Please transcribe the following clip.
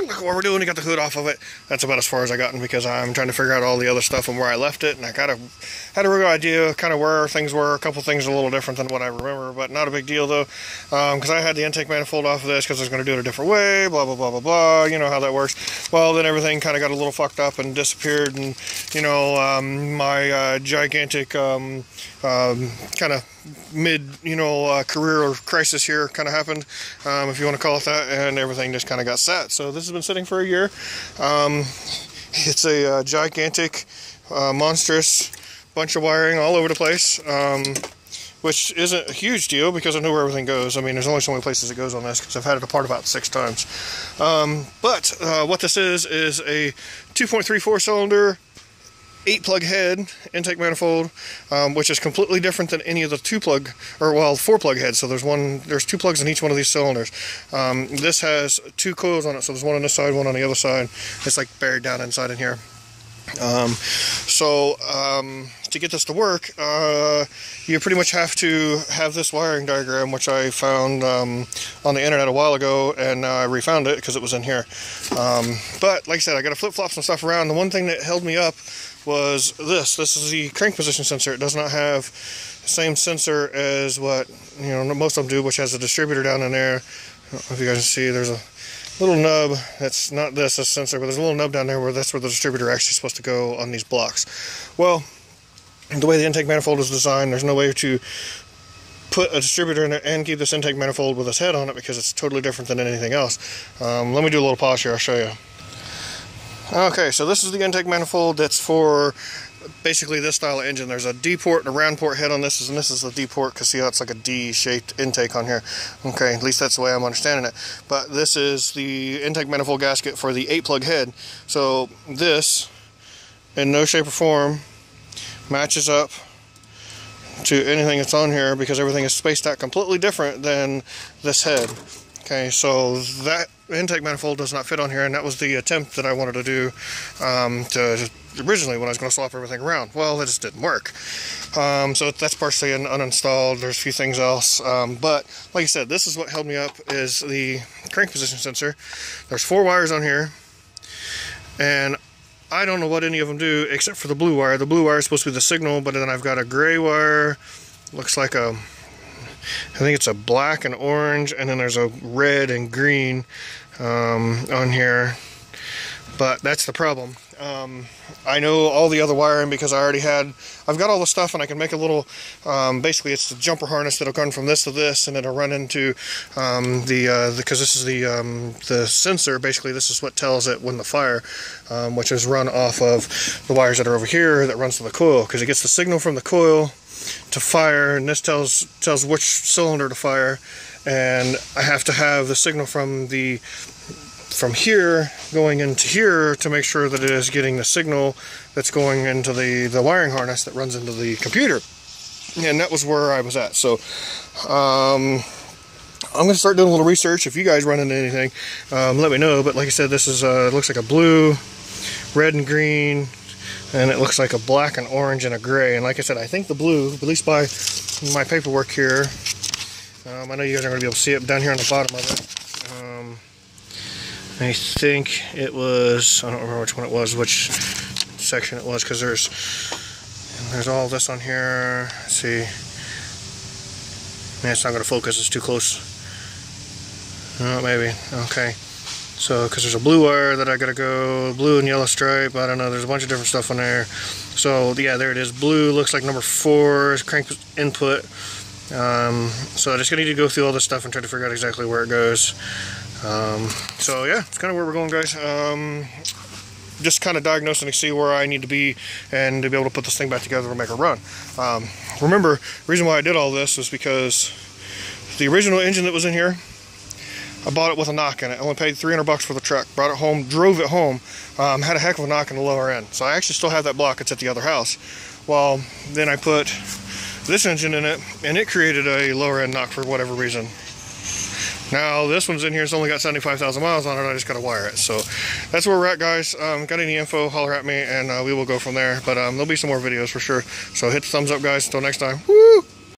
look what we're doing. We got the hood off of it. That's about as far as I gotten because I'm trying to figure out all the other stuff and where I left it, and I kind of had a real idea kind of where things were. A couple things a little different than what I remember, but not a big deal though, because I had the intake manifold off of this because I was going to do it a different way, blah blah blah blah blah. You know how that works. Well, then everything kind of got a little fucked up and disappeared, and you know, my gigantic kind of mid, you know, career crisis here kind of happened, if you want to call it that, and everything just kind of got set. So this has been sitting for a year. It's a gigantic, monstrous bunch of wiring all over the place, which isn't a huge deal because I know where everything goes. I mean, there's only so many places it goes on this because I've had it apart about 6 times. But what this is a 2.34 cylinder 8-plug head intake manifold, which is completely different than any of the 2-plug, or well, 4-plug heads. So there's 2 plugs in each one of these cylinders. This has 2 coils on it, so there's one on this side, one on the other side. It's like buried down inside in here. To get this to work, you pretty much have to have this wiring diagram, which I found on the internet a while ago, and I refound it because it was in here. But like I said, I got to flip-flop some stuff around. The one thing that held me up was this. This is the crank position sensor. It does not have the same sensor as what, you know, most of them do, which has a distributor down in there. I don't know if you guys can see, there's a little nub. That's not this sensor, but there's a little nub down there where that's where the distributor actually is supposed to go on these blocks. Well, the way the intake manifold is designed, there's no way to put a distributor in it and keep this intake manifold with this head on it because it's totally different than anything else. Let me do a little pause here, I'll show you. Okay, so this is the intake manifold that's for basically this style of engine. There's a D port and a round port head on this, and this is the D port because see how it's like a D-shaped intake on here. Okay, at least that's the way I'm understanding it. But this is the intake manifold gasket for the 8-plug head. So this, in no shape or form, matches up to anything that's on here because everything is spaced out completely different than this head. Okay, so that intake manifold does not fit on here, and that was the attempt that I wanted to do originally when I was going to swap everything around. Well, it just didn't work. So that's partially uninstalled. There's a few things else. But like I said, this is what held me up is the crank position sensor. There's 4 wires on here, and I don't know what any of them do except for the blue wire. The blue wire is supposed to be the signal, but then I've got a gray wire. Looks like I think it's a black and orange, and then there's a red and green on here. But that's the problem. I know all the other wiring because I've got all the stuff, and I can make a little, basically it's the jumper harness that'll run from this to this, and it'll run into because this is the sensor. Basically this is what tells it when the fire, which is run off of the wires that are over here that runs to the coil, because it gets the signal from the coil to fire, and this tells which cylinder to fire, and I have to have the signal from here going into here to make sure that it is getting the signal that's going into the wiring harness that runs into the computer. And that was where I was at. So I'm going to start doing a little research. If you guys run into anything, let me know. But like I said, this is it looks like a blue, red and green, and it looks like a black and orange and a gray. And like I said, I think the blue, at least by my paperwork here, I know you guys aren't going to be able to see it down here on the bottom of it. I think it was, I don't remember which one it was, which section it was, because there's all this on here. Let's see. Man, it's not going to focus, it's too close. Oh, maybe. Okay. So, because there's a blue wire that I got to go, blue and yellow stripe, I don't know, there's a bunch of different stuff on there. So, yeah, there it is. Blue looks like number 4 is crank input. So I just need to go through all this stuff and try to figure out exactly where it goes. So yeah, it's kind of where we're going, guys. Just kind of diagnosing to see where I need to be and to be able to put this thing back together and make a run. Remember, the reason why I did all this was because the original engine that was in here, I bought it with a knock in it. I only paid $300 for the truck. Brought it home, drove it home, had a heck of a knock in the lower end. So I actually still have that block. It's at the other house. Well, then I put this engine in it, and it created a lower end knock for whatever reason. Now this one's in here, it's only got 75,000 miles on it, I just got to wire it. So that's where we're at, guys. Got any info, holler at me, and we will go from there. But there'll be some more videos for sure. So hit the thumbs up, guys. Until next time. Woo!